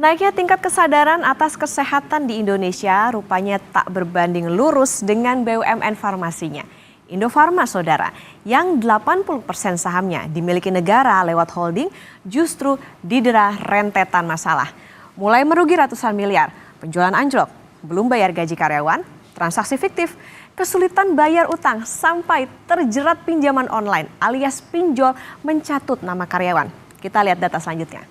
Naiknya tingkat kesadaran atas kesehatan di Indonesia rupanya tak berbanding lurus dengan BUMN farmasinya. Indofarma, saudara, yang 80% sahamnya dimiliki negara lewat holding justru didera rentetan masalah. Mulai merugi ratusan miliar, penjualan anjlok, belum bayar gaji karyawan, transaksi fiktif, kesulitan bayar utang, sampai terjerat pinjaman online alias pinjol mencatut nama karyawan. Kita lihat data selanjutnya.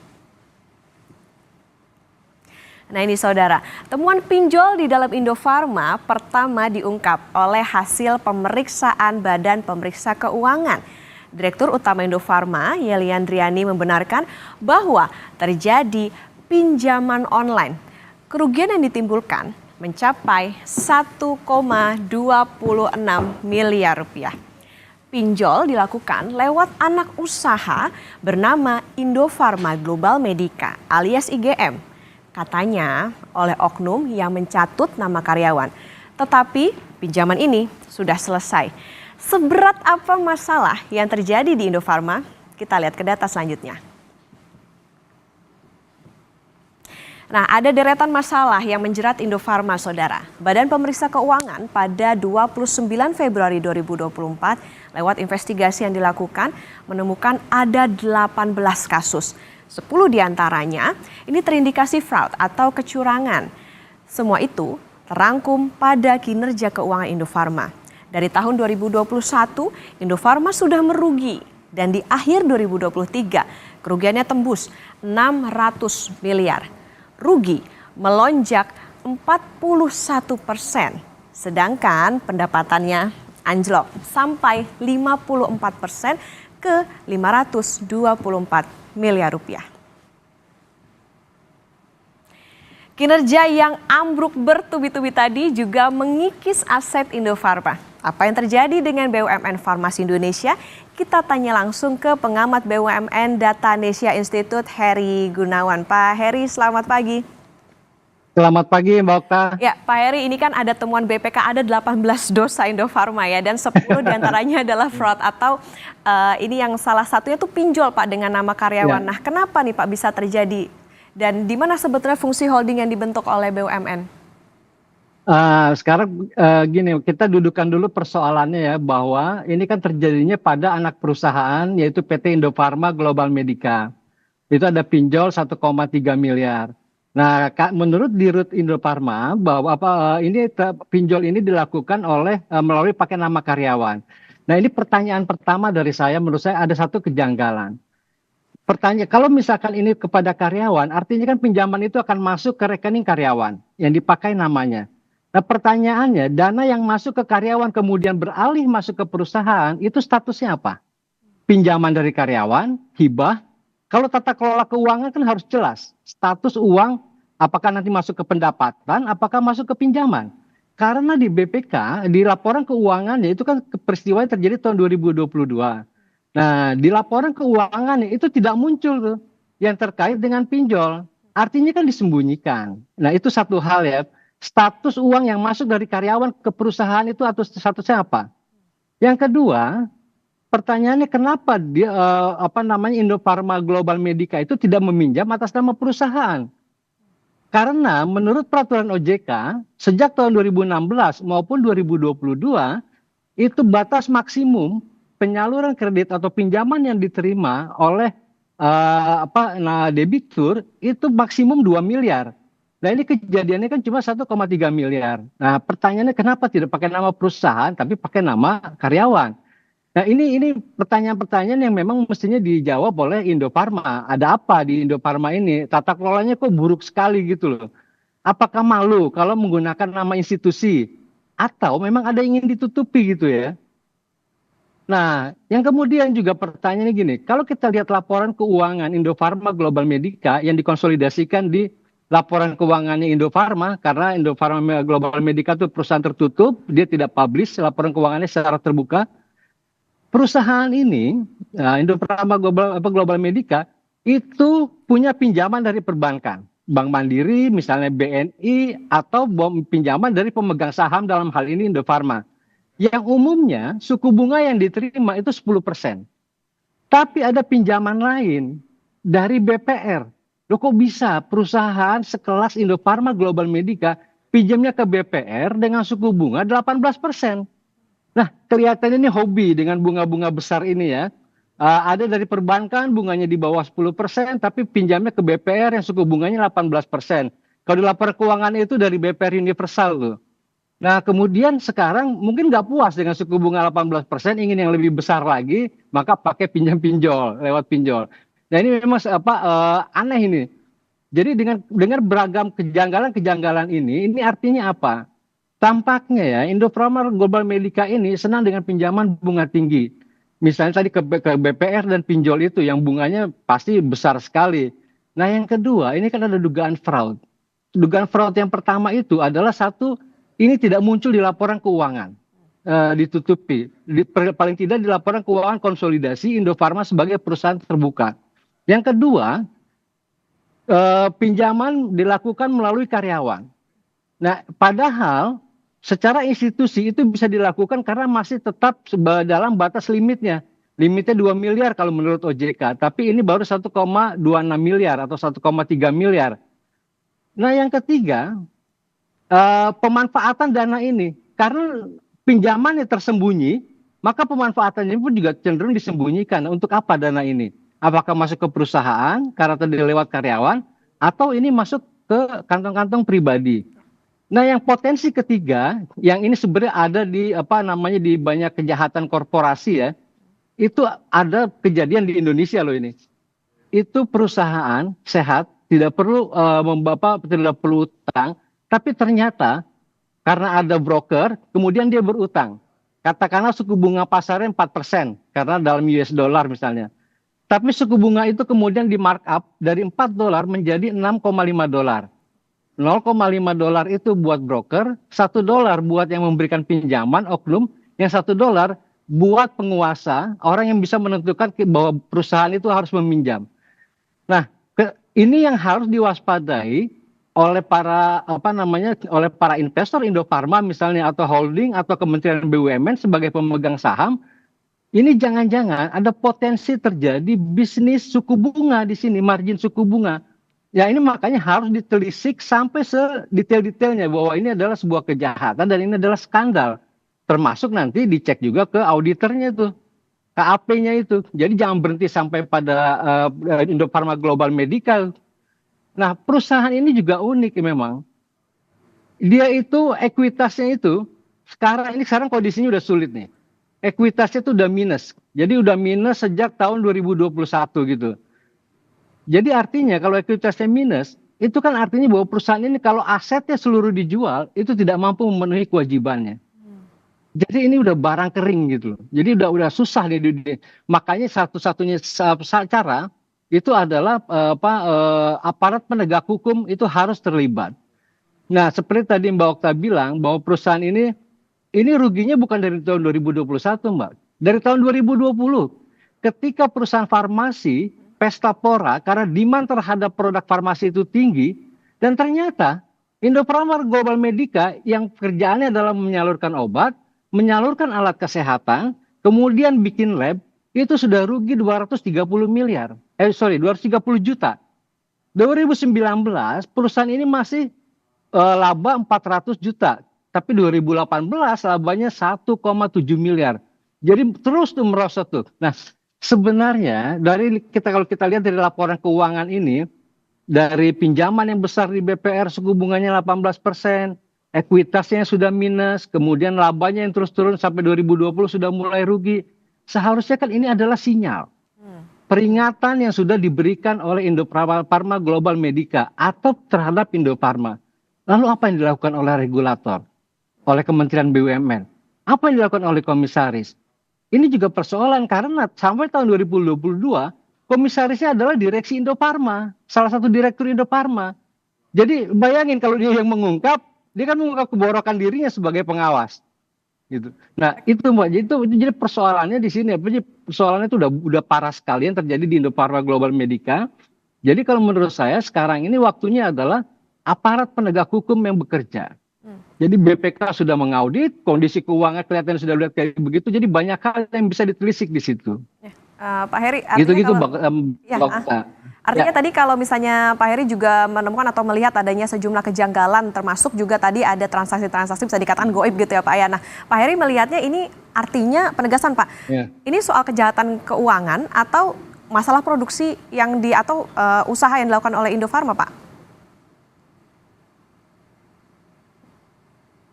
Nah ini saudara, temuan pinjol di dalam Indofarma pertama diungkap oleh hasil pemeriksaan Badan Pemeriksa Keuangan. Direktur Utama Indofarma, Yeliandriani, membenarkan bahwa terjadi pinjaman online. Kerugian yang ditimbulkan mencapai 1,26 miliar rupiah. Pinjol dilakukan lewat anak usaha bernama Indofarma Global Medica alias IGM. Katanya oleh oknum yang mencatut nama karyawan. Tetapi pinjaman ini sudah selesai. Seberat apa masalah yang terjadi di Indofarma? Kita lihat ke data selanjutnya. Nah, ada deretan masalah yang menjerat Indofarma, saudara. Badan Pemeriksa Keuangan pada 29 Februari 2024 lewat investigasi yang dilakukan menemukan ada 18 kasus. 10 diantaranya ini terindikasi fraud atau kecurangan. Semua itu terangkum pada kinerja keuangan Indofarma. Dari tahun 2021, Indofarma sudah merugi dan di akhir 2023 kerugiannya tembus 600 miliar. Rugi melonjak 41%, sedangkan pendapatannya anjlok sampai 54% ke 524 miliar rupiah. Kinerja yang ambruk bertubi-tubi tadi juga mengikis aset Indofarma. Apa yang terjadi dengan BUMN Farmasi Indonesia? Kita tanya langsung ke pengamat BUMN Datanesia Institute, Heri Gunawan. Pak Heri, selamat pagi. Selamat pagi Mbak Okta. Ya Pak Heri, ini kan ada temuan BPK ada 18 dosa Indofarma ya, dan 10 diantaranya adalah fraud atau ini yang salah satunya tuh pinjol Pak dengan nama karyawan. Nah kenapa nih Pak bisa terjadi dan di mana sebetulnya fungsi holding yang dibentuk oleh BUMN? Sekarang gini, kita dudukan dulu persoalannya ya, bahwa ini kan terjadinya pada anak perusahaan yaitu PT Indofarma Global Medica. Itu ada pinjol 1,3 miliar. Nah, menurut Dirut Indofarma bahwa pinjol ini dilakukan melalui pakai nama karyawan. Nah, ini pertanyaan pertama dari saya, menurut saya ada satu kejanggalan. Pertanyaan, kalau misalkan ini kepada karyawan, artinya kan pinjaman itu akan masuk ke rekening karyawan yang dipakai namanya. Nah, pertanyaannya, dana yang masuk ke karyawan kemudian beralih masuk ke perusahaan, itu statusnya apa? Pinjaman dari karyawan, hibah. Kalau tata kelola keuangan kan harus jelas. Status uang, apakah nanti masuk ke pendapatan, apakah masuk ke pinjaman. Karena di BPK, di laporan keuangannya itu kan peristiwa yang terjadi tahun 2022. Nah, di laporan keuangannya itu tidak muncul tuh yang terkait dengan pinjol. Artinya kan disembunyikan. Nah, itu satu hal ya. Status uang yang masuk dari karyawan ke perusahaan itu atau statusnya apa? Yang kedua, pertanyaannya kenapa Indofarma Global Medica itu tidak meminjam atas nama perusahaan? Karena menurut peraturan OJK sejak tahun 2016 maupun 2022 itu batas maksimum penyaluran kredit atau pinjaman yang diterima oleh debitur itu maksimum 2 miliar. Nah ini kejadiannya kan cuma 1,3 miliar. Nah pertanyaannya kenapa tidak pakai nama perusahaan tapi pakai nama karyawan? Nah ini pertanyaan-pertanyaan yang memang mestinya dijawab oleh Indofarma. Ada apa di Indofarma ini? Tata kelolanya kok buruk sekali gitu loh. Apakah malu kalau menggunakan nama institusi? Atau memang ada yang ingin ditutupi gitu ya? Nah yang kemudian juga pertanyaannya gini. Kalau kita lihat laporan keuangan Indofarma Global Medica yang dikonsolidasikan di laporan keuangannya Indofarma. Karena Indofarma Global Medica itu perusahaan tertutup. Dia tidak publish laporan keuangannya secara terbuka. Perusahaan ini, Indofarma Global Medica, itu punya pinjaman dari perbankan. Bank Mandiri, misalnya BNI, atau pinjaman dari pemegang saham dalam hal ini Indofarma. Yang umumnya suku bunga yang diterima itu 10%. Tapi ada pinjaman lain dari BPR Loh kok bisa perusahaan sekelas Indofarma Global Medica pinjamnya ke BPR dengan suku bunga 18%. Nah, kelihatannya ini hobi dengan bunga-bunga besar ini ya. Ada dari perbankan bunganya di bawah 10%, tapi pinjamnya ke BPR yang suku bunganya 18%. Kalau di laporan keuangan itu dari BPR Universal tuh. Nah, kemudian sekarang mungkin nggak puas dengan suku bunga 18%, ingin yang lebih besar lagi, maka pakai pinjam pinjol, lewat pinjol. Nah, ini memang aneh ini. Jadi dengan beragam kejanggalan-kejanggalan ini artinya apa? Tampaknya ya, Indofarma Global Medica ini senang dengan pinjaman bunga tinggi. Misalnya tadi ke BPR dan pinjol itu yang bunganya pasti besar sekali. Nah, yang kedua, ini kan ada dugaan fraud. Dugaan fraud yang pertama itu adalah satu, ini tidak muncul di laporan keuangan, ditutupi. Paling tidak di laporan keuangan konsolidasi Indofarma sebagai perusahaan terbuka. Yang kedua, pinjaman dilakukan melalui karyawan. Nah, padahal secara institusi itu bisa dilakukan karena masih tetap dalam batas limitnya. Limitnya 2 miliar kalau menurut OJK, tapi ini baru 1,26 miliar atau 1,3 miliar. Nah, yang ketiga, pemanfaatan dana ini. Karena pinjamannya tersembunyi, maka pemanfaatannya pun juga cenderung disembunyikan. Untuk apa dana ini? Apakah masuk ke perusahaan karena tadi lewat karyawan, atau ini masuk ke kantong-kantong pribadi? Nah, yang potensi ketiga, yang ini sebenarnya ada di di banyak kejahatan korporasi ya, itu ada kejadian di Indonesia loh ini. Itu perusahaan sehat, tidak perlu tidak perlu utang, tapi ternyata karena ada broker, kemudian dia berutang. Katakanlah suku bunga pasarnya 4%, karena dalam US dollar misalnya. Tapi suku bunga itu kemudian di markup dari $4 menjadi $6,5. $0,5 itu buat broker, $1 buat yang memberikan pinjaman oknum, yang $1 buat penguasa, orang yang bisa menentukan bahwa perusahaan itu harus meminjam. Nah, ini yang harus diwaspadai oleh oleh para investor Indofarma misalnya, atau holding atau Kementerian BUMN sebagai pemegang saham. Ini jangan-jangan ada potensi terjadi bisnis suku bunga di sini, margin suku bunga. Ya, ini makanya harus ditelisik sampai sedetail-detailnya bahwa ini adalah sebuah kejahatan dan ini adalah skandal. Termasuk nanti dicek juga ke auditornya itu, KAP-nya itu. Jadi jangan berhenti sampai pada Indofarma Global Medical. Nah, perusahaan ini juga unik memang. Dia itu ekuitasnya itu sekarang kondisinya udah sulit nih. Ekuitasnya itu udah minus. Jadi udah minus sejak tahun 2021 gitu. Jadi artinya kalau ekuitasnya minus, itu kan artinya bahwa perusahaan ini kalau asetnya seluruh dijual, itu tidak mampu memenuhi kewajibannya. Jadi ini udah barang kering gitu. Jadi udah susah nih. Makanya satu-satunya cara itu adalah aparat penegak hukum itu harus terlibat. Nah, seperti tadi Mbak Okta bilang bahwa perusahaan ini ruginya bukan dari tahun 2021, Mbak. Dari tahun 2020. Ketika perusahaan farmasi pesta pora karena demand terhadap produk farmasi itu tinggi, dan ternyata Indofarma Global Medica yang kerjaannya adalah menyalurkan obat, menyalurkan alat kesehatan, kemudian bikin lab, itu sudah rugi 230 juta. 2019 perusahaan ini masih laba 400 juta. Tapi 2018 labanya 1,7 miliar. Jadi terus tuh merosot tuh. Nah, sebenarnya kalau kita lihat dari laporan keuangan ini, dari pinjaman yang besar di BPR suku bunganya 18%, ekuitasnya sudah minus, kemudian labanya yang terus turun sampai 2020 sudah mulai rugi. Seharusnya kan ini adalah sinyal. Peringatan yang sudah diberikan oleh Indofarma Global Medica atau terhadap Indofarma. Lalu apa yang dilakukan oleh regulator? Oleh Kementerian BUMN. Apa yang dilakukan oleh komisaris? Ini juga persoalan karena sampai tahun 2022, komisarisnya adalah direksi Indofarma. Salah satu direktur Indofarma. Jadi bayangin kalau dia yang mengungkap, dia kan mengungkap keborokan dirinya sebagai pengawas. Gitu. Nah itu Mbak, jadi persoalannya di sini, persoalannya itu udah parah sekali yang terjadi di Indofarma Global Medica. Jadi kalau menurut saya sekarang ini waktunya adalah aparat penegak hukum yang bekerja. Jadi BPK sudah mengaudit, kondisi keuangan kelihatan sudah lihat kayak begitu, jadi banyak hal yang bisa ditelisik di situ. Pak Heri, gitu-gitu Artinya Ya, tadi kalau misalnya Pak Heri juga menemukan atau melihat adanya sejumlah kejanggalan, termasuk juga tadi ada transaksi-transaksi bisa dikatakan goib gitu ya Pak ya. Nah, Pak Heri melihatnya ini artinya penegasan Pak, ya. ini soal kejahatan keuangan atau masalah produksi yang atau usaha yang dilakukan oleh Indofarma Pak?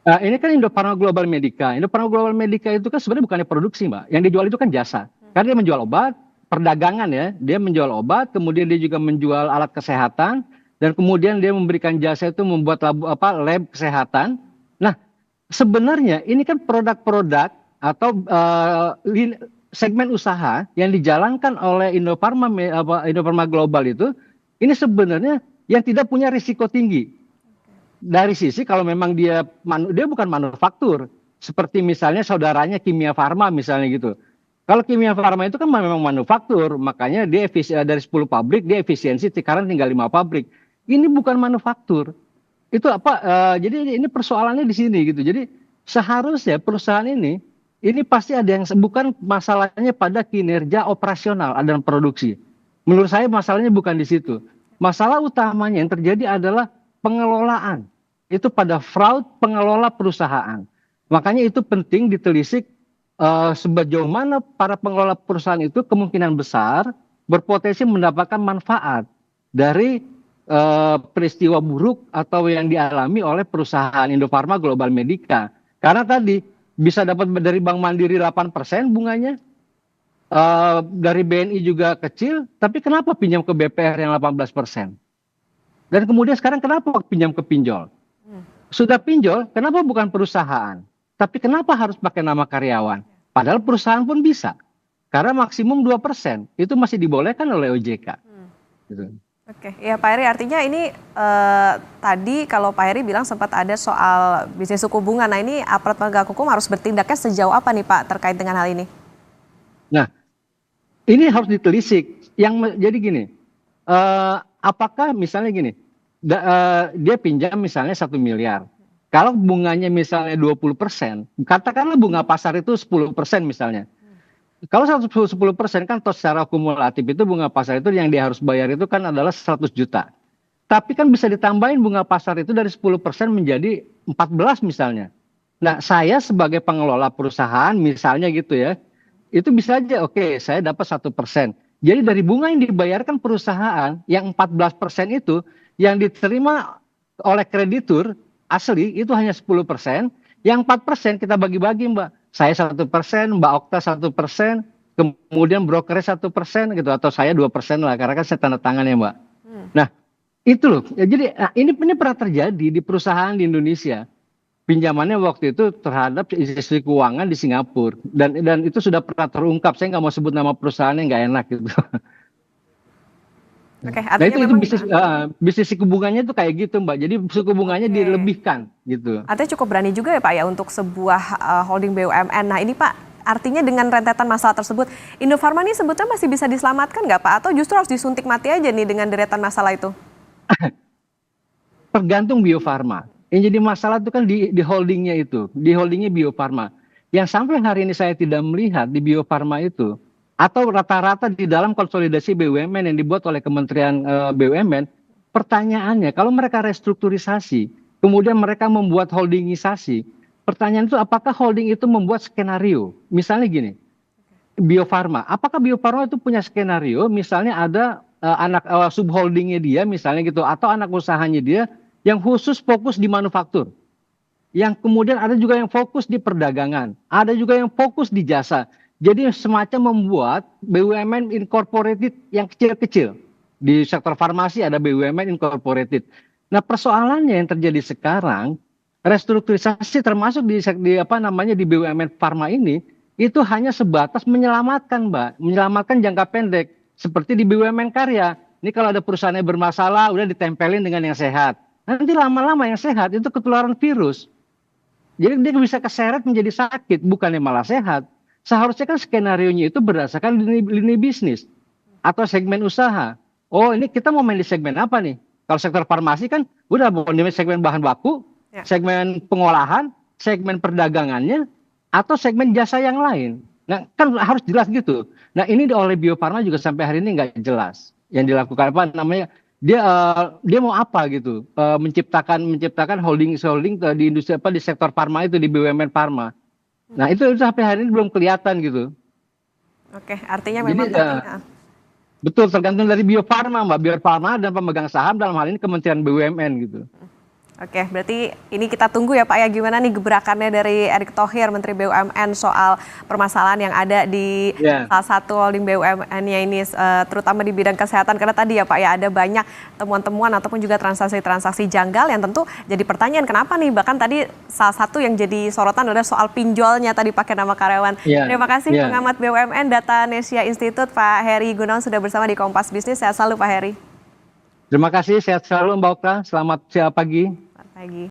Ini kan Indofarma Global Medica. Indofarma Global Medica itu kan sebenarnya bukannya produksi, Mbak. Yang dijual itu kan jasa. Karena dia menjual obat, perdagangan ya. Dia menjual obat, kemudian dia juga menjual alat kesehatan, dan kemudian dia memberikan jasa itu membuat lab kesehatan. Nah, sebenarnya ini kan produk-produk atau segmen usaha yang dijalankan oleh Indofarma Global itu, ini sebenarnya yang tidak punya risiko tinggi dari sisi kalau memang dia bukan manufaktur seperti misalnya saudaranya Kimia Farma misalnya gitu. Kalau Kimia Farma itu kan memang manufaktur, makanya dia dari 10 pabrik dia efisiensi sekarang tinggal 5 pabrik. Ini bukan manufaktur. Itu apa? Jadi ini persoalannya di sini gitu. Jadi seharusnya perusahaan ini pasti ada yang bukan masalahnya pada kinerja operasional dan produksi. Menurut saya masalahnya bukan di situ. Masalah utamanya yang terjadi adalah pengelolaan. Itu pada fraud pengelola perusahaan. Makanya itu penting ditelisik sejauh mana para pengelola perusahaan itu kemungkinan besar berpotensi mendapatkan manfaat dari peristiwa buruk atau yang dialami oleh perusahaan Indofarma Global Medica. Karena tadi bisa dapat dari Bank Mandiri 8% bunganya, dari BNI juga kecil, tapi kenapa pinjam ke BPR yang 18%? Dan kemudian sekarang kenapa pinjam ke pinjol? Sudah pinjol, kenapa bukan perusahaan? Tapi kenapa harus pakai nama karyawan? Padahal perusahaan pun bisa. Karena maksimum 2%. Itu masih dibolehkan oleh OJK. Gitu. Oke, ya Pak Heri artinya ini tadi kalau Pak Heri bilang sempat ada soal bisnis suku bunga. Nah ini aparat penegak hukum harus bertindaknya sejauh apa nih Pak terkait dengan hal ini? Nah, ini harus ditelisik. Jadi gini, apakah misalnya gini, dia pinjam misalnya 1 miliar. Kalau bunganya misalnya 20%, katakanlah bunga pasar itu 10% misalnya. Kalau 10% kan secara kumulatif itu bunga pasar itu yang dia harus bayar itu kan adalah 100 juta. Tapi kan bisa ditambahin bunga pasar itu dari 10% menjadi 14 misalnya. Nah, saya sebagai pengelola perusahaan misalnya gitu ya, itu bisa aja oke, saya dapat 1%. Jadi dari bunga yang dibayarkan perusahaan yang 14% itu yang diterima oleh kreditur asli itu hanya 10%, yang 4% kita bagi-bagi Mbak. Saya 1%, Mbak Okta 1%, kemudian brokernya 1% gitu, atau saya 2% lah, karena kan saya tanda tangan ya Mbak. Nah, itu loh. Ya, jadi ini pernah terjadi di perusahaan di Indonesia. Pinjamannya waktu itu terhadap institusi keuangan di Singapura, dan itu sudah pernah terungkap. Saya nggak mau sebut nama perusahaannya, nggak enak gitu. Oke, Nah artinya itu memang bisnis suku bunganya itu kayak gitu Mbak. Jadi suku bunganya dilebihkan gitu. artinya cukup berani juga ya Pak ya untuk sebuah holding BUMN. Nah ini Pak, artinya dengan rentetan masalah tersebut, Indofarma ini sebetulnya masih bisa diselamatkan nggak Pak? Atau justru harus disuntik mati aja nih dengan deretan masalah itu? Tergantung Bio Farma. Yang jadi masalah itu kan di holdingnya itu, di holdingnya Bio Farma. Yang sampai hari ini saya tidak melihat di Bio Farma itu, atau rata-rata di dalam konsolidasi BUMN yang dibuat oleh Kementerian BUMN, pertanyaannya kalau mereka restrukturisasi, kemudian mereka membuat holdingisasi, pertanyaan itu apakah holding itu membuat skenario? Misalnya gini, Bio Farma, apakah Bio Farma itu punya skenario? Misalnya ada anak subholdingnya dia, misalnya gitu, atau anak usahanya dia yang khusus fokus di manufaktur. Yang kemudian ada juga yang fokus di perdagangan, ada juga yang fokus di jasa. Jadi semacam membuat BUMN incorporated yang kecil-kecil. Di sektor farmasi ada BUMN incorporated. Nah, persoalannya yang terjadi sekarang, restrukturisasi termasuk di BUMN Farma ini itu hanya sebatas menyelamatkan, Mbak, menyelamatkan jangka pendek seperti di BUMN Karya. Ini kalau ada perusahaan yang bermasalah udah ditempelin dengan yang sehat. Nanti lama-lama yang sehat itu ketularan virus. Jadi dia bisa keseret menjadi sakit, bukannya malah sehat. Seharusnya kan skenario-nya itu berdasarkan lini bisnis atau segmen usaha. Oh ini kita mau main di segmen apa nih? Kalau sektor farmasi kan udah mau di segmen bahan baku, segmen pengolahan, segmen perdagangannya, atau segmen jasa yang lain. Nah kan harus jelas gitu. Nah ini oleh Bio Farma juga sampai hari ini nggak jelas. yang dilakukan apa namanya dia mau apa gitu, menciptakan holding di industri apa di sektor farma itu, di BUMN farma. Nah itu sampai hari ini belum kelihatan gitu. Oke, artinya Jadi memang tadi betul tergantung dari Bio Farma, Mbak. Bio Farma dan pemegang saham dalam hal ini Kementerian BUMN gitu. Oke, berarti ini kita tunggu ya Pak ya, gimana nih gebrakannya dari Erick Thohir, Menteri BUMN soal permasalahan yang ada di Ya, salah satu holding BUMN-nya ini, terutama di bidang kesehatan. Karena tadi ya Pak ya, ada banyak temuan-temuan ataupun juga transaksi-transaksi janggal yang tentu jadi pertanyaan kenapa nih. Bahkan tadi salah satu yang jadi sorotan adalah soal pinjolnya tadi pakai nama karyawan. ya, Terima kasih ya. pengamat BUMN Data Nesia Institute Pak Heri Gunawan sudah bersama di Kompas Bisnis. Sehat selalu Pak Heri. Terima kasih, sehat selalu Mbak Okta. Selamat siang pagi. Selamat pagi.